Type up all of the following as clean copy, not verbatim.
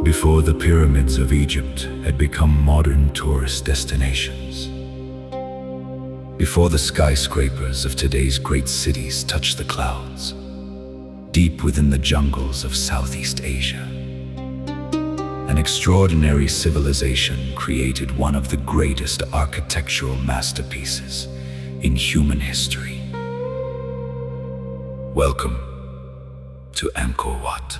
before the pyramids of Egypt had become modern tourist destinations, before the skyscrapers of today's great cities touched the clouds, deep within the jungles of Southeast Asia, an extraordinary civilization created one of the greatest architectural masterpieces in human history. Welcome to Angkor Wat.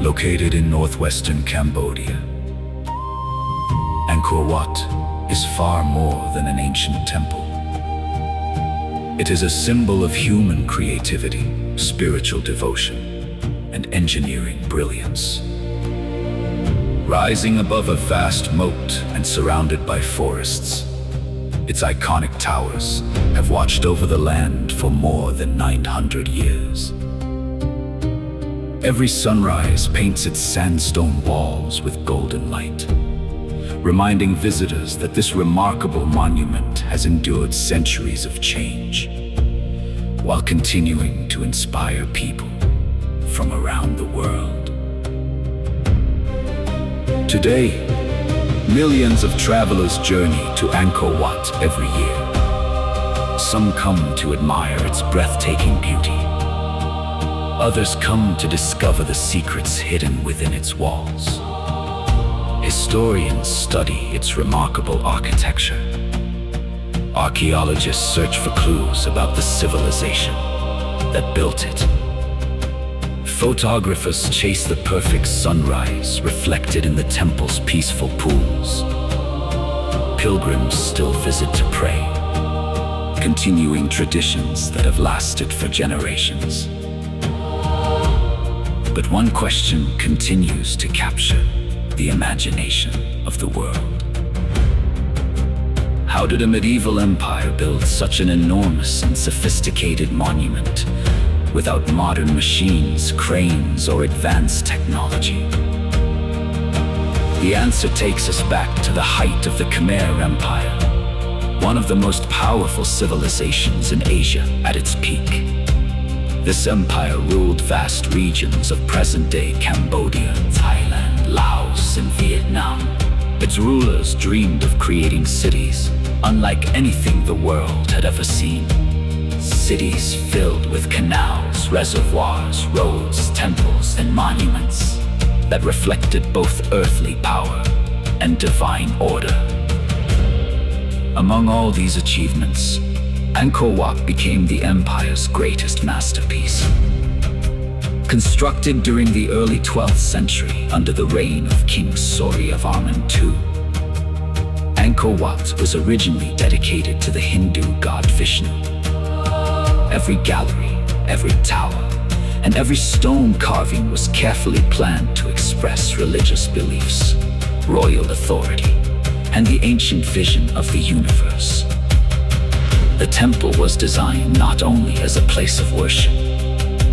Located in northwestern Cambodia, Angkor Wat is far more than an ancient temple. It is a symbol of human creativity, spiritual devotion, and engineering brilliance. Rising above a vast moat and surrounded by forests, its iconic towers have watched over the land for more than 900 years. Every sunrise paints its sandstone walls with golden light, reminding visitors that this remarkable monument has endured centuries of change, while continuing to inspire people from around the world. Today, millions of travelers journey to Angkor Wat every year. Some come to admire its breathtaking beauty. Others come to discover the secrets hidden within its walls. Historians study its remarkable architecture. Archaeologists search for clues about the civilization that built it. Photographers chase the perfect sunrise reflected in the temple's peaceful pools. Pilgrims still visit to pray, continuing traditions that have lasted for generations. But one question continues to capture the imagination of the world. How did a medieval empire build such an enormous and sophisticated monument without modern machines, cranes, or advanced technology? The answer takes us back to the height of the Khmer Empire, one of the most powerful civilizations in Asia at its peak. This empire ruled vast regions of present-day Cambodia, Thailand, Laos, and Vietnam. Its rulers dreamed of creating cities unlike anything the world had ever seen. Cities filled with canals, reservoirs, roads, temples, and monuments that reflected both earthly power and divine order. Among all these achievements, Angkor Wat became the empire's greatest masterpiece. Constructed during the early 12th century under the reign of King Suryavarman II, Angkor Wat was originally dedicated to the Hindu god Vishnu. Every gallery, every tower, and every stone carving was carefully planned to express religious beliefs, royal authority, and the ancient vision of the universe. The temple was designed not only as a place of worship,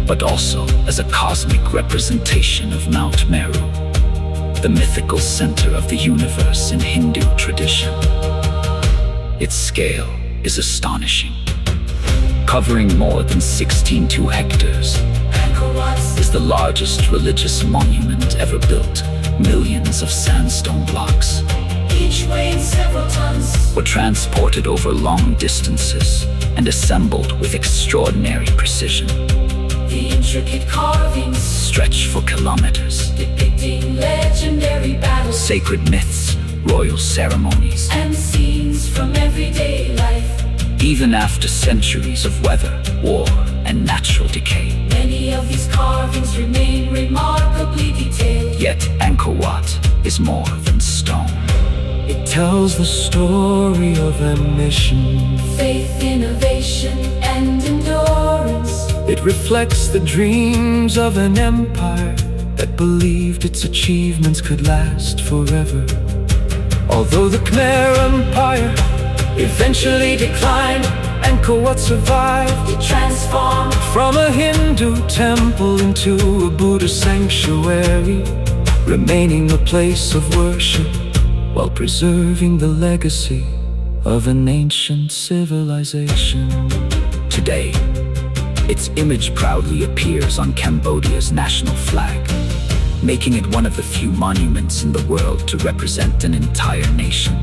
but also as a cosmic representation of Mount Meru, the mythical center of the universe in Hindu tradition. Its scale is astonishing. Covering more than 16.2 hectares, Angkor Wat is the largest religious monument ever built. Millions of sandstone blocks, each weighing several tons, were transported over long distances and assembled with extraordinary precision. The intricate carvings stretch for kilometers, depicting legendary battles, sacred myths, royal ceremonies, and scenes from everyday life. Even after centuries of weather, war, and natural decay, many of these carvings remain remarkably detailed. Yet Angkor Wat is more than stone. It tells the story of ambition, faith, innovation, and endurance. It reflects the dreams of an empire that believed its achievements could last forever. Although the Khmer Empire eventually declined, Angkor Wat survived. It transformed from a Hindu temple into a Buddhist sanctuary, remaining a place of worship while preserving the legacy of an ancient civilization. Today, Its image proudly appears on Cambodia's national flag, making it one of the few monuments in the world to represent an entire nation.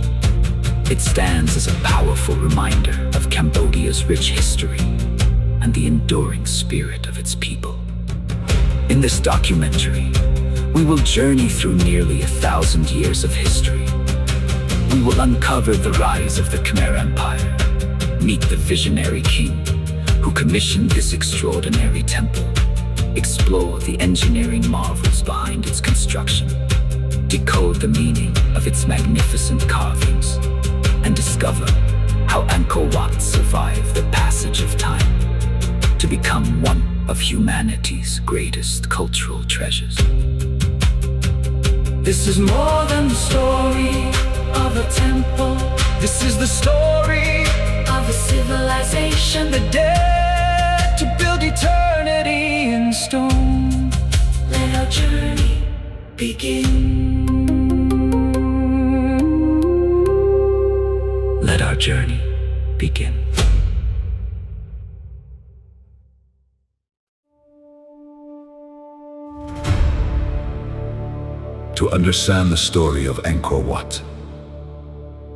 It stands as a powerful reminder of Cambodia's rich history and the enduring spirit of its people. In this documentary, we will journey through nearly 1,000 years of history. We will uncover the rise of the Khmer Empire, meet the visionary king who commissioned this extraordinary temple, explore the engineering marvels behind its construction, decode the meaning of its magnificent carvings, and discover how Angkor Wat survived the passage of time to become one of humanity's greatest cultural treasures. This is more than the story of a temple. This is the story Of a civilization that dared to build eternity in stone. let our journey begin. Let our journey begin. To understand the story of Angkor Wat,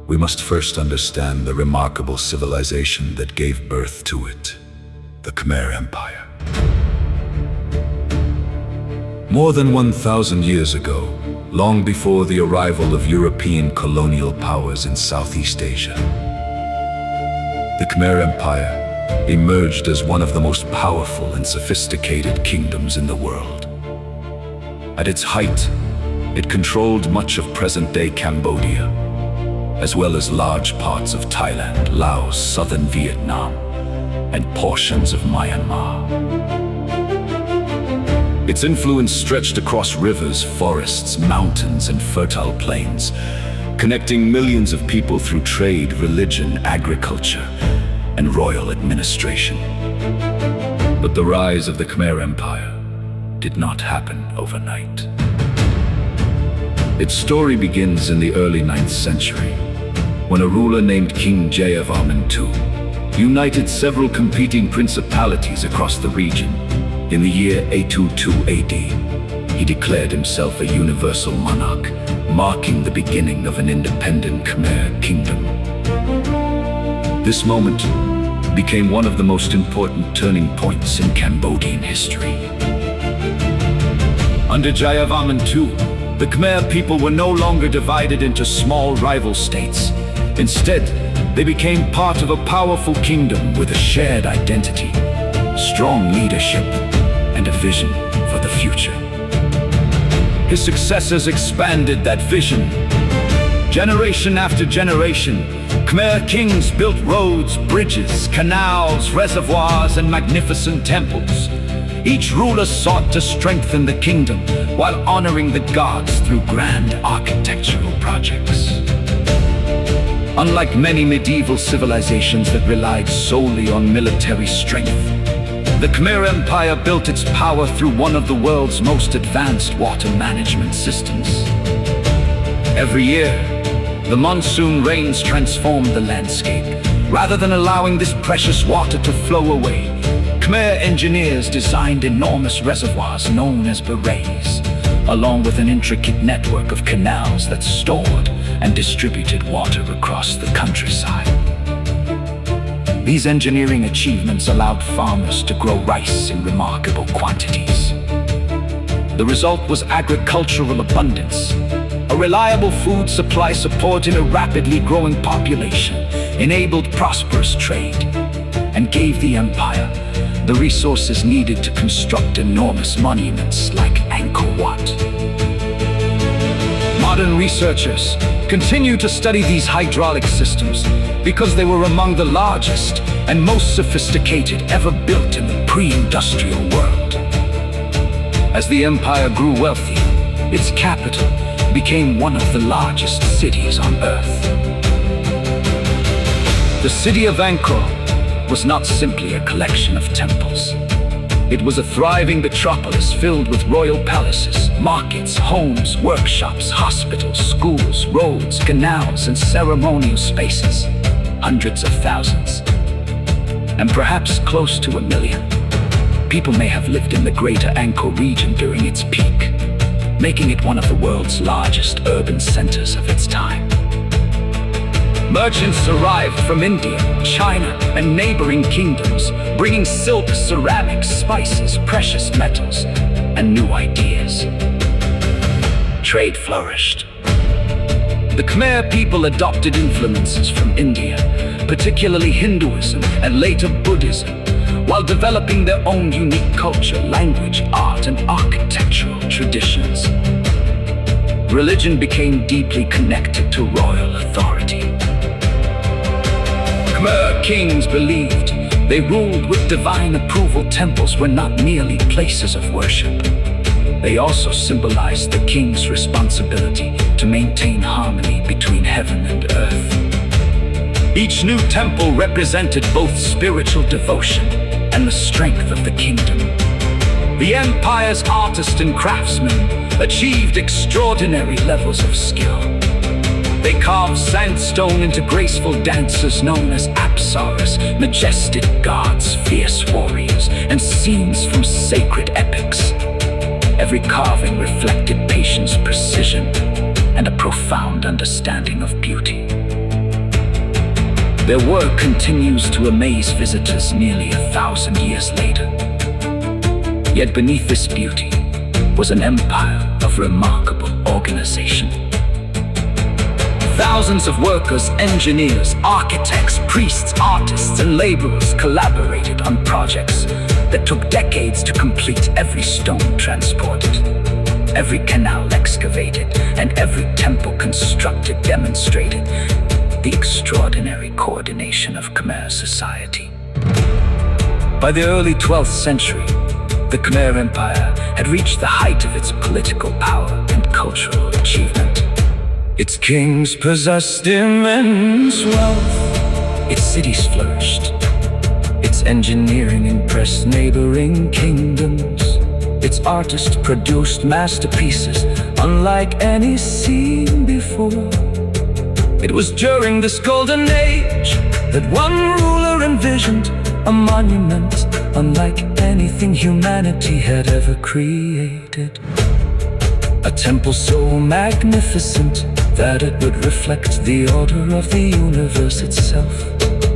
we must first understand the remarkable civilization that gave birth to it, the Khmer Empire. More than 1,000 years ago, long before the arrival of European colonial powers in Southeast Asia, the Khmer Empire emerged as one of the most powerful and sophisticated kingdoms in the world. At its height, it controlled much of present-day Cambodia, as well as large parts of Thailand, Laos, southern Vietnam, and portions of Myanmar. Its influence stretched across rivers, forests, mountains, and fertile plains, connecting millions of people through trade, religion, agriculture, and royal administration. But the rise of the Khmer Empire did not happen overnight. Its story begins in the early 9th century, when a ruler named King Jayavarman II united several competing principalities across the region. In the year 822 AD, he declared himself a universal monarch, marking the beginning of an independent Khmer kingdom. This moment became one of the most important turning points in Cambodian history. Under Jayavarman II, the Khmer people were no longer divided into small rival states. Instead, they became part of a powerful kingdom with a shared identity, strong leadership, and a vision for the future. His successors expanded that vision. Generation after generation, Khmer kings built roads, bridges, canals, reservoirs, and magnificent temples. Each ruler sought to strengthen the kingdom while honoring the gods through grand architectural projects. Unlike many medieval civilizations that relied solely on military strength, the Khmer Empire built its power through one of the world's most advanced water management systems. Every year, the monsoon rains transformed the landscape. Rather than allowing this precious water to flow away, Khmer engineers designed enormous reservoirs known as barays, along with an intricate network of canals that stored and distributed water across the countryside. These engineering achievements allowed farmers to grow rice in remarkable quantities. The result was agricultural abundance. A reliable food supply supported a rapidly growing population, enabled prosperous trade, and gave the empire the resources needed to construct enormous monuments like Angkor Wat. Modern researchers continue to study these hydraulic systems because they were among the largest and most sophisticated ever built in the pre-industrial world. As the empire grew wealthy, its capital became one of the largest cities on Earth. The city of Angkor was not simply a collection of temples. It was a thriving metropolis filled with royal palaces, markets, homes, workshops, hospitals, schools, roads, canals, and ceremonial spaces. Hundreds of thousands, and perhaps close to 1 million, People may have lived in the greater Angkor region during its peak, making it one of the world's largest urban centers of its time. Merchants arrived from India, China, and neighboring kingdoms, bringing silk, ceramics, spices, precious metals, and new ideas. Trade flourished. The Khmer people adopted influences from India, particularly Hinduism and later Buddhism, while developing their own unique culture, language, art, and architectural traditions. Religion became deeply connected to royal authority. Khmer kings believed they ruled with divine approval. Temples were not merely places of worship. They also symbolized the king's responsibility to maintain harmony between heaven and earth. Each new temple represented both spiritual devotion and the strength of the kingdom. The empire's artists and craftsmen achieved extraordinary levels of skill. They carved sandstone into graceful dances known as apsaras, majestic gods, fierce warriors, and scenes from sacred epics. Every carving reflected patience, precision, and a profound understanding of beauty. Their work continues to amaze visitors nearly 1,000 years later. Yet beneath this beauty was an empire of remarkable organization. Thousands of workers, engineers, architects, priests, artists, and laborers collaborated on projects that took decades to complete. Every stone transported, every canal excavated, and every temple constructed demonstrated the extraordinary coordination of Khmer society. By the early 12th century, the Khmer Empire had reached the height of its political power and cultural achievement. Its kings possessed immense wealth. Its cities flourished. Its engineering impressed neighboring kingdoms. Its artists produced masterpieces unlike any seen before. It was during this golden age that one ruler envisioned a monument unlike anything humanity had ever created. A temple so magnificent that it would reflect the order of the universe itself.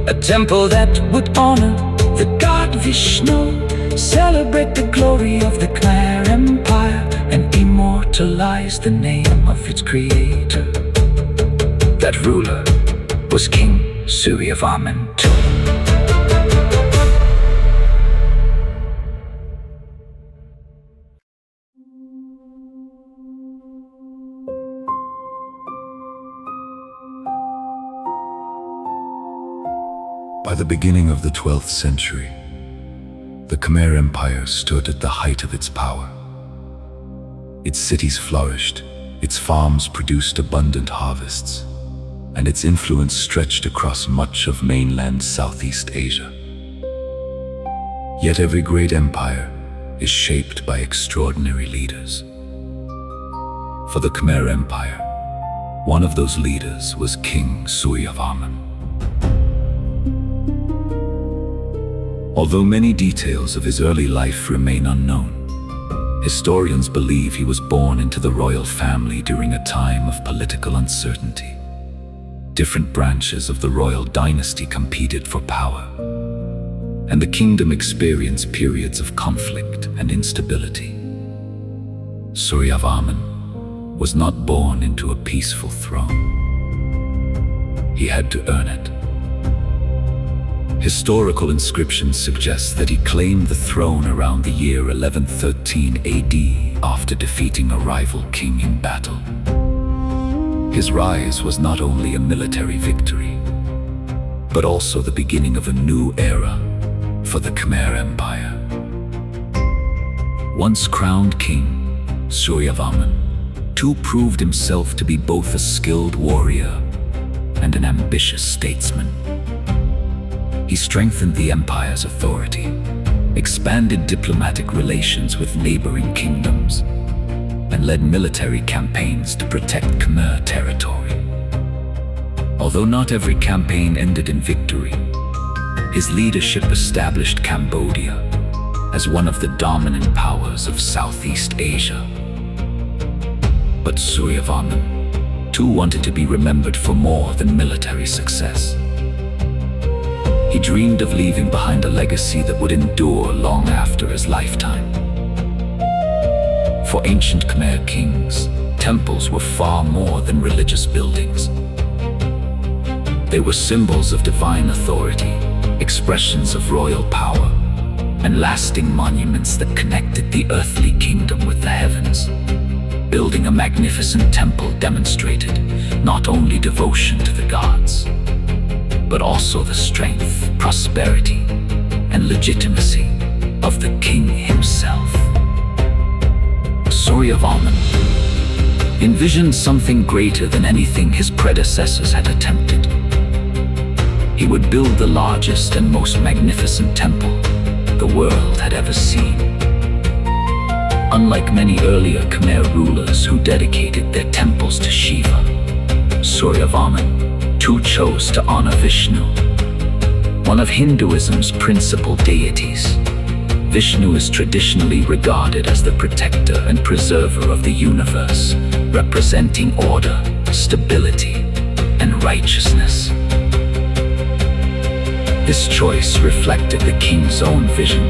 A temple that would honor the god Vishnu, celebrate the glory of the Khmer Empire, and immortalize the name of its creator. That ruler was King Suryavarman II. By the beginning of the 12th century, the Khmer Empire stood at the height of its power. Its cities flourished, its farms produced abundant harvests, and its influence stretched across much of mainland Southeast Asia. Yet every great empire is shaped by extraordinary leaders. For the Khmer Empire, one of those leaders was King Suryavarman. Although many details of his early life remain unknown, historians believe he was born into the royal family during a time of political uncertainty. Different branches of the royal dynasty competed for power, and the kingdom experienced periods of conflict and instability. Suryavarman was not born into a peaceful throne. He had to earn it. Historical inscriptions suggest that he claimed the throne around the year 1113 AD after defeating a rival king in battle. His rise was not only a military victory, but also the beginning of a new era for the Khmer Empire. Once crowned king, Suryavarman II proved himself to be both a skilled warrior and an ambitious statesman. He strengthened the empire's authority, expanded diplomatic relations with neighboring kingdoms, and led military campaigns to protect Khmer territory. Although not every campaign ended in victory, his leadership established Cambodia, as one of the dominant powers of Southeast Asia. But Suryavarman, too, wanted to be remembered for more than military success. He dreamed of leaving behind a legacy that would endure long after his lifetime. For ancient Khmer kings, temples were far more than religious buildings. They were symbols of divine authority, expressions of royal power, and lasting monuments that connected the earthly kingdom with the heavens. Building a magnificent temple demonstrated not only devotion to the gods, but also the strength, prosperity, and legitimacy of the king himself. Suryavarman envisioned something greater than anything his predecessors had attempted. He would build the largest and most magnificent temple the world had ever seen. Unlike many earlier Khmer rulers who dedicated their temples to Shiva, Suryavarman too chose to honor Vishnu, one of Hinduism's principal deities. Vishnu is traditionally regarded as the protector and preserver of the universe, representing order, stability, and righteousness. This choice reflected the king's own vision.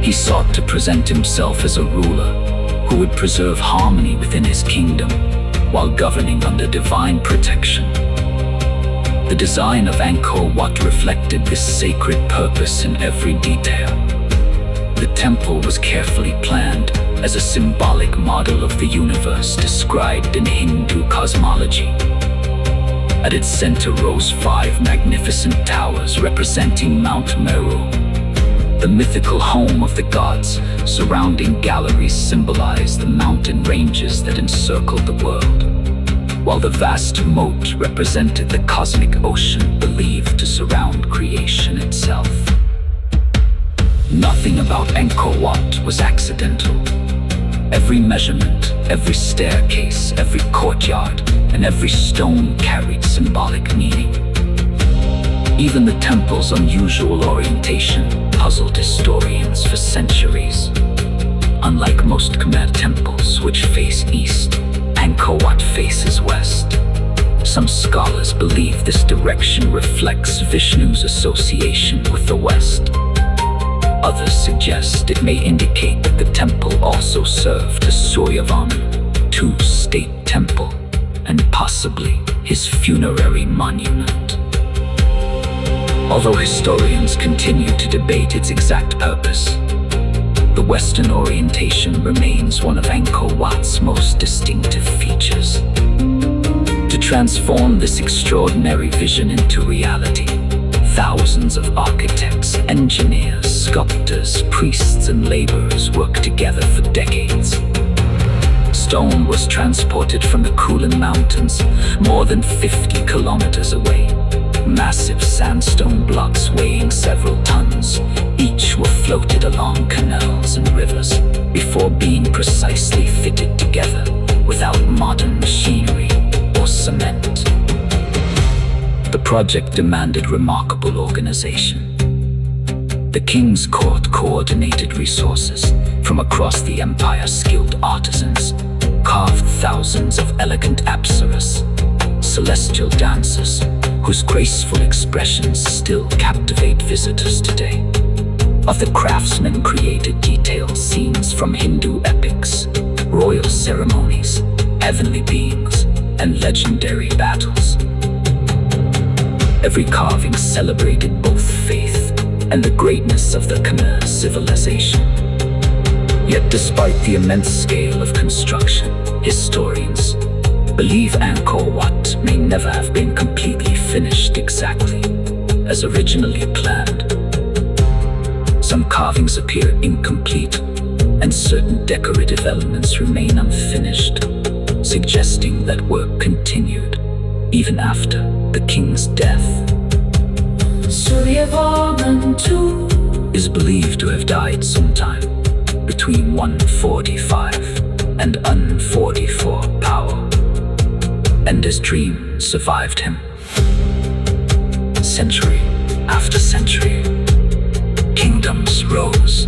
He sought to present himself as a ruler who would preserve harmony within his kingdom while governing under divine protection. The design of Angkor Wat reflected this sacred purpose in every detail. The temple was carefully planned as a symbolic model of the universe described in Hindu cosmology. At its center rose 5 magnificent towers representing Mount Meru, the mythical home of the gods. Surrounding galleries symbolize the mountain ranges that encircled the world, while the vast moat represented the cosmic ocean believed to surround creation itself. Nothing about Angkor Wat was accidental. Every measurement, every staircase, every courtyard, and every stone carried symbolic meaning. Even the temple's unusual orientation puzzled historians for centuries. Unlike most Khmer temples, which face east, Angkor Wat faces west. Some scholars believe this direction reflects Vishnu's association with the west. Others suggest it may indicate that the temple also served as Suryavarman II's state temple, and possibly his funerary monument. Although historians continue to debate its exact purpose, the western orientation remains one of Angkor Wat's most distinctive features. To transform this extraordinary vision into reality, thousands of architects, engineers, sculptors, priests, and laborers worked together for decades. Stone was transported from the Kulin Mountains, more than 50 kilometers away. Massive sandstone blocks weighing several tons, each were floated along canals and rivers before being precisely fitted together without modern machinery or cement. The project demanded remarkable organization. The king's court coordinated resources from across the empire. Skilled artisans carved thousands of elegant apsaras, celestial dancers whose graceful expressions still captivate visitors today. Other craftsmen created detailed scenes from Hindu epics, royal ceremonies, heavenly beings, and legendary battles. Every carving celebrated both faith and the greatness of the Khmer civilization. Yet despite the immense scale of construction, historians believe Angkor Wat may never have been completely finished exactly as originally planned. Some carvings appear incomplete, and certain decorative elements remain unfinished, suggesting that work continued even after the king's death. Suryavarman II is believed to have died sometime between 145 and 144 power, and his dream survived him. Century after century, kingdoms rose,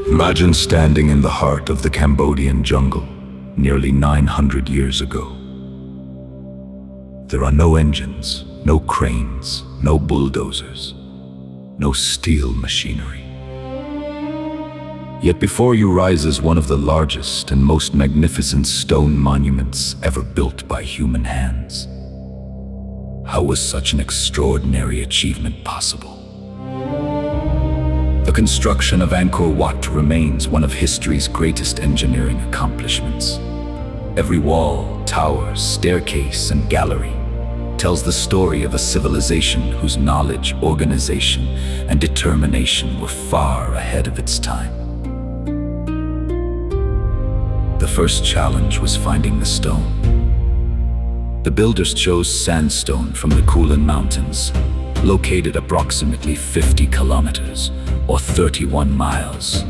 Imagine standing in the heart of the Cambodian jungle, nearly 900 years ago. There are no engines, no cranes, no bulldozers, no steel machinery. Yet before you rises one of the largest and most magnificent stone monuments ever built by human hands. How was such an extraordinary achievement possible? The construction of Angkor Wat remains one of history's greatest engineering accomplishments. Every wall, tower, staircase, and gallery tells the story of a civilization whose knowledge, organization, and determination were far ahead of its time. The first challenge was finding the stone. The builders chose sandstone from the Kulin Mountains, located approximately 50 kilometers, or 31 miles,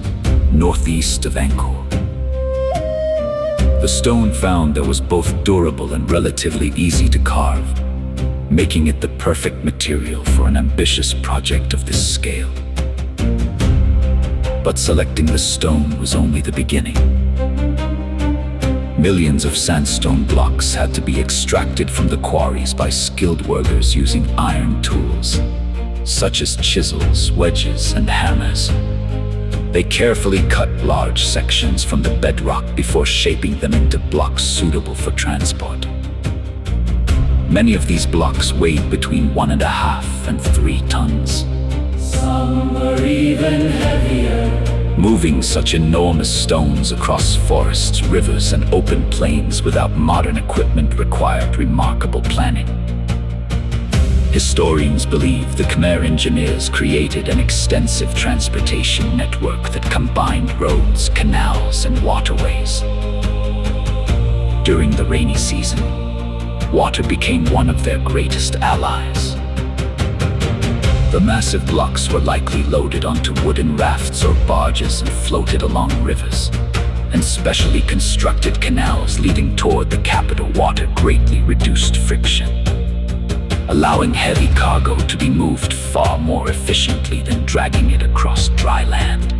northeast of Angkor. The stone found that was both durable and relatively easy to carve, making it the perfect material for an ambitious project of this scale. But selecting the stone was only the beginning. Millions of sandstone blocks had to be extracted from the quarries by skilled workers using iron tools, such as chisels, wedges, and hammers. They carefully cut large sections from the bedrock before shaping them into blocks suitable for transport. Many of these blocks weighed between 1.5 and 3 tons. Some were even heavier. Moving such enormous stones across forests, rivers, and open plains without modern equipment required remarkable planning. Historians believe the Khmer engineers created an extensive transportation network that combined roads, canals, and waterways. During the rainy season, water became one of their greatest allies. The massive blocks were likely loaded onto wooden rafts or barges and floated along rivers, and specially constructed canals leading toward the capital water greatly reduced friction, allowing heavy cargo to be moved far more efficiently than dragging it across dry land.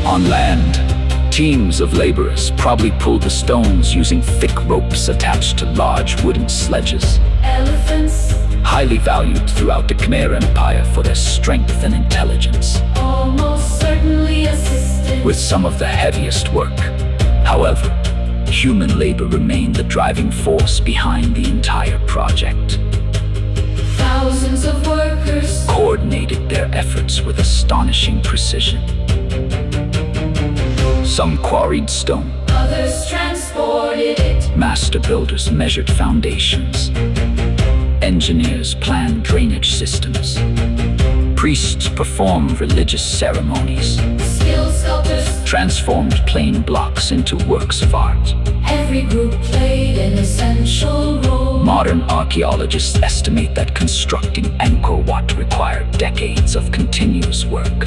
On land, teams of laborers probably pulled the stones using thick ropes attached to large wooden sledges. Elephants, Highly valued throughout the Khmer Empire for their strength and intelligence, almost certainly assisted. with some of the heaviest work. However, human labor remained the driving force behind the entire project. Thousands of workers Coordinated their efforts with astonishing precision. Some quarried stone, others transported it. master builders measured foundations, engineers planned drainage systems, priests performed religious ceremonies, Skilled sculptors, transformed plain blocks into works of art. every group played an essential role. Modern archaeologists estimate that constructing Angkor Wat required decades of continuous work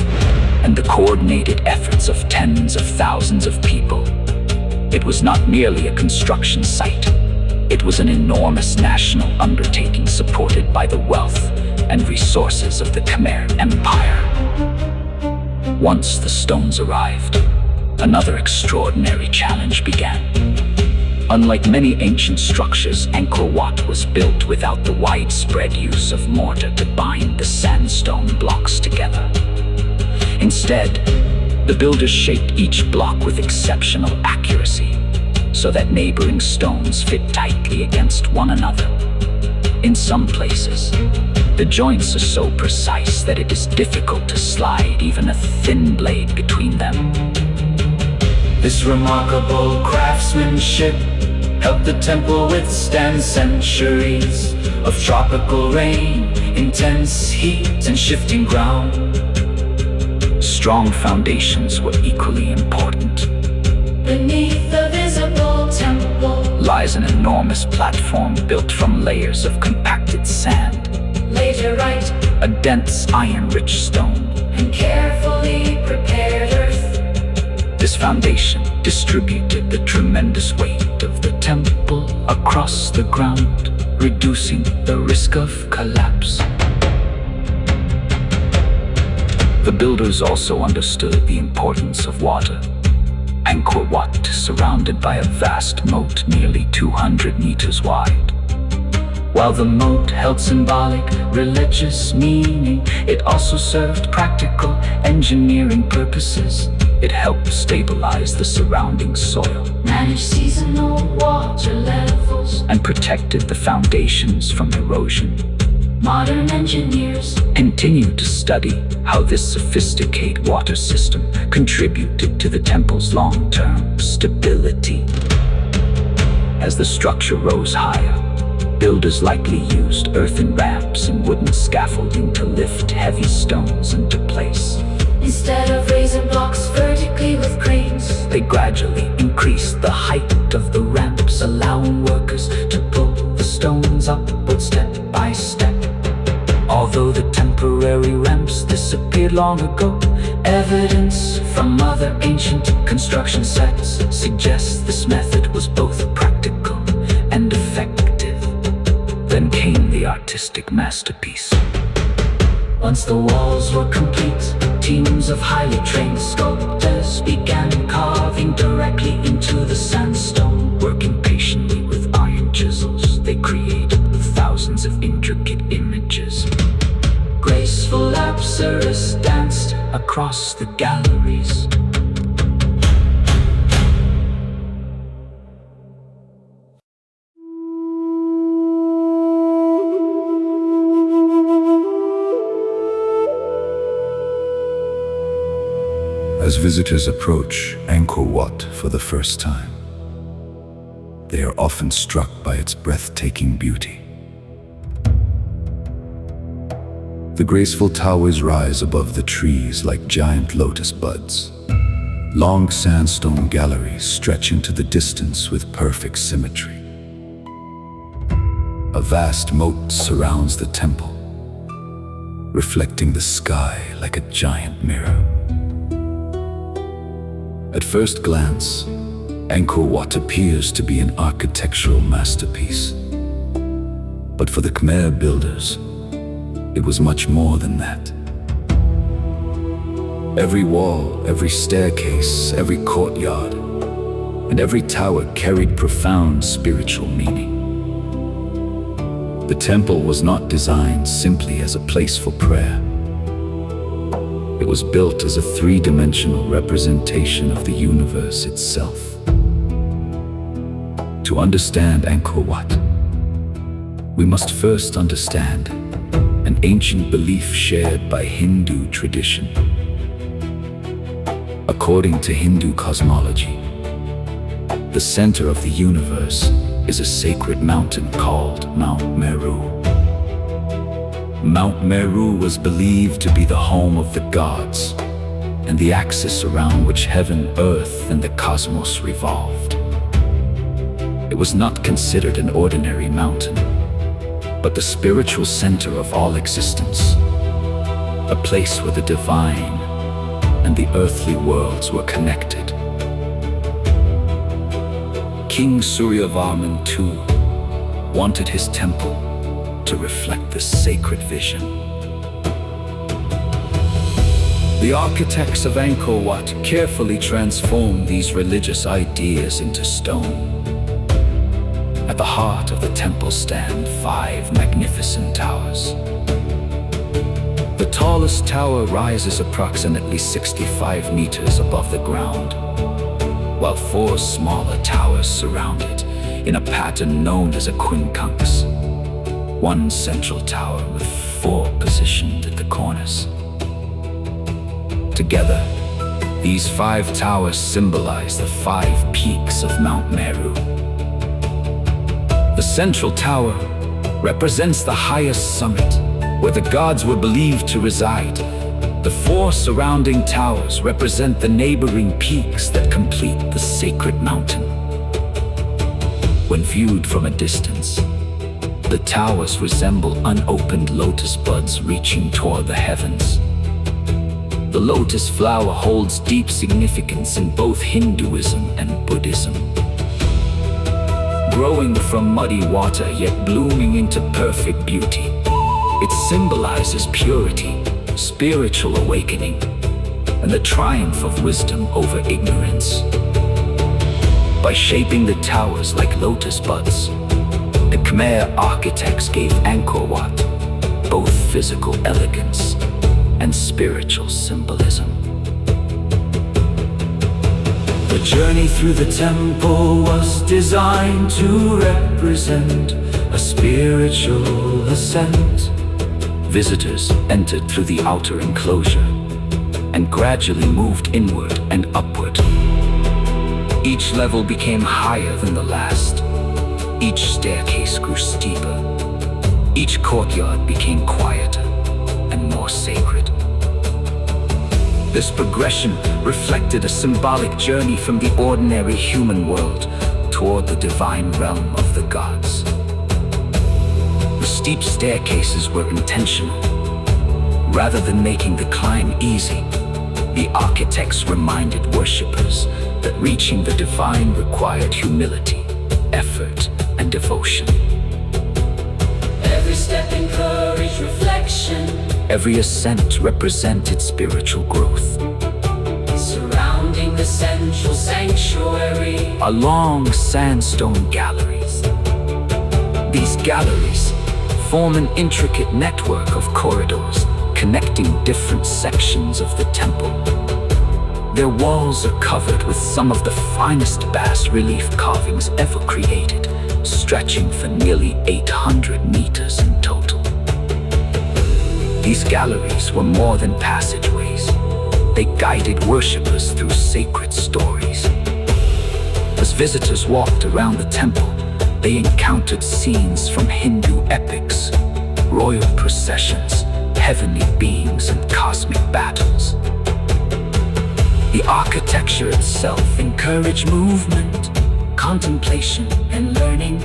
and the coordinated efforts of tens of thousands of people. It was not merely a construction site. It was an enormous national undertaking supported by the wealth and resources of the Khmer Empire. Once the stones arrived, another extraordinary challenge began. Unlike many ancient structures, Angkor Wat was built without the widespread use of mortar to bind the sandstone blocks together. Instead, the builders shaped each block with exceptional accuracy, so that neighboring stones fit tightly against one another. In some places, the joints are so precise that it is difficult to slide even a thin blade between them. This remarkable craftsmanship helped the temple withstand centuries of tropical rain, intense heat, and shifting ground. Strong foundations were equally important. Beneath the visible temple, Lies an enormous platform built from layers of compacted sand, laterite, a dense iron-rich stone. and carefully prepared earth. This foundation distributed the tremendous weight of the temple across the ground, reducing the risk of collapse. The builders also understood the importance of water. Angkor Wat, surrounded by a vast moat nearly 200 meters wide. While the moat held symbolic, religious meaning, it also served practical engineering purposes. It helped stabilize the surrounding soil, manage seasonal water levels, and protected the foundations from erosion. Modern engineers Continued to study how this sophisticated water system contributed to the temple's long-term stability. As the structure rose higher, builders likely used earthen ramps and wooden scaffolding to lift heavy stones into place. instead of raising blocks vertically with cranes. They gradually increased the height of the ramps, allowing workers to pull the stones upward step by step. Although the temporary ramps disappeared long ago, evidence from other ancient construction sites suggests this method was both practical and effective. Then came the artistic masterpiece. Once the walls were complete, teams of highly trained sculptors began carving directly into the sandstone. Working patiently with iron chisels, they created thousands of intricate images. Graceful apsaras danced Across the galleries, As visitors approach Angkor Wat for the first time, they are often struck by its breathtaking beauty. The graceful towers rise above the trees like giant lotus buds. Long sandstone galleries stretch into the distance with perfect symmetry. A vast moat surrounds the temple, reflecting the sky like a giant mirror. At first glance, Angkor Wat appears to be an architectural masterpiece. But for the Khmer builders, it was much more than that. Every wall, every staircase, every courtyard, and every tower carried profound spiritual meaning. The temple was not designed simply as a place for prayer. It was built as a three-dimensional representation of the universe itself. To understand Angkor Wat, we must first understand an ancient belief shared by Hindu tradition. According to Hindu cosmology, the center of the universe is a sacred mountain called Mount Meru. Mount Meru was believed to be the home of the gods and the axis around which heaven, earth, and the cosmos revolved. It was not considered an ordinary mountain, but the spiritual center of all existence, a place where the divine and the earthly worlds were connected. King Suryavarman II wanted his temple to reflect this sacred vision. The architects of Angkor Wat carefully transformed these religious ideas into stone. At the heart of the temple stand 5 magnificent towers. The tallest tower rises approximately 65 meters above the ground, while 4 smaller towers surround it in a pattern known as a quincunx. 1 central tower with 4 positioned at the corners. Together, these 5 towers symbolize the 5 peaks of Mount Meru. The central tower represents the highest summit, where the gods were believed to reside. The 4 surrounding towers represent the neighboring peaks that complete the sacred mountain. When viewed from a distance, the towers resemble unopened lotus buds reaching toward the heavens. The lotus flower holds deep significance in both Hinduism and Buddhism. Growing from muddy water yet blooming into perfect beauty, it symbolizes purity, spiritual awakening, and the triumph of wisdom over ignorance. By shaping the towers like lotus buds, the Khmer architects gave Angkor Wat both physical elegance and spiritual symbolism. The journey through the temple was designed to represent a spiritual ascent. Visitors entered through the outer enclosure and gradually moved inward and upward. Each level became higher than the last. Each staircase grew steeper. Each courtyard became quieter and more sacred. This progression reflected a symbolic journey from the ordinary human world toward the divine realm of the gods. The steep staircases were intentional. Rather than making the climb easy, the architects reminded worshippers that reaching the divine required humility, effort, and devotion. Every step encouraged reflection. Every ascent represented spiritual growth. Surrounding the central sanctuary are long sandstone galleries. These galleries form an intricate network of corridors connecting different sections of the temple. Their walls are covered with some of the finest bas-relief carvings ever created, stretching for nearly 800 meters in total. These galleries were more than passageways. They guided worshippers through sacred stories. As visitors walked around the temple, they encountered scenes from Hindu epics, royal processions, heavenly beings, and cosmic battles. The architecture itself encouraged movement, contemplation, and learning.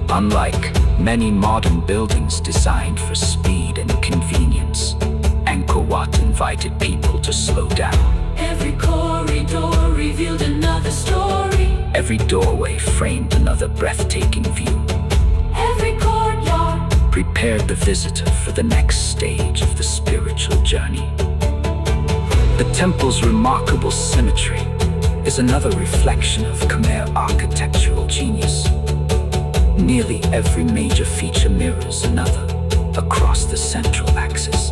Unlike many modern buildings designed for speed and convenience, Angkor Wat invited people to slow down. Every corridor revealed another story. Every doorway framed another breathtaking view. Every courtyard prepared the visitor for the next stage of the spiritual journey. The temple's remarkable symmetry is another reflection of Khmer architectural genius. Nearly every major feature mirrors another across the central axis.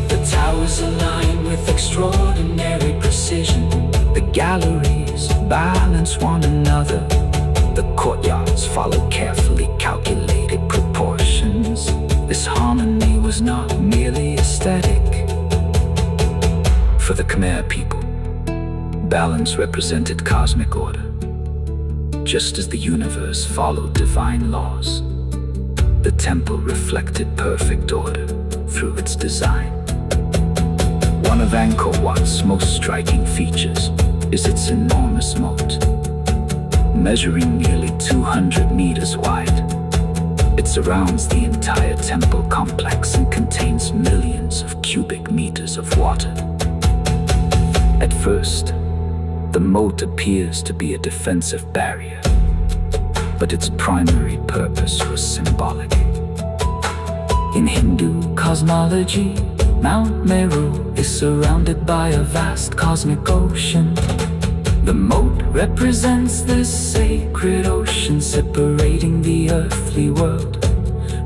The towers align with extraordinary precision. The galleries balance one another. The courtyards follow carefully calculated proportions. This harmony was not merely aesthetic. For the Khmer people, balance represented cosmic order. Just as the universe followed divine laws, the temple reflected perfect order through its design. One of Angkor Wat's most striking features is its enormous moat. Measuring nearly 200 meters wide, it surrounds the entire temple complex and contains millions of cubic meters of water. At first, the moat appears to be a defensive barrier, but its primary purpose was symbolic. In Hindu cosmology, Mount Meru is surrounded by a vast cosmic ocean. The moat represents this sacred ocean separating the earthly world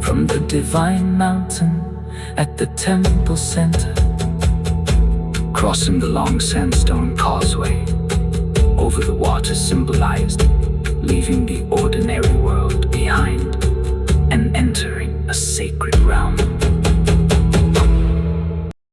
from the divine mountain at the temple center. Crossing the long sandstone causeway over the water symbolized leaving the ordinary world behind and entering a sacred realm.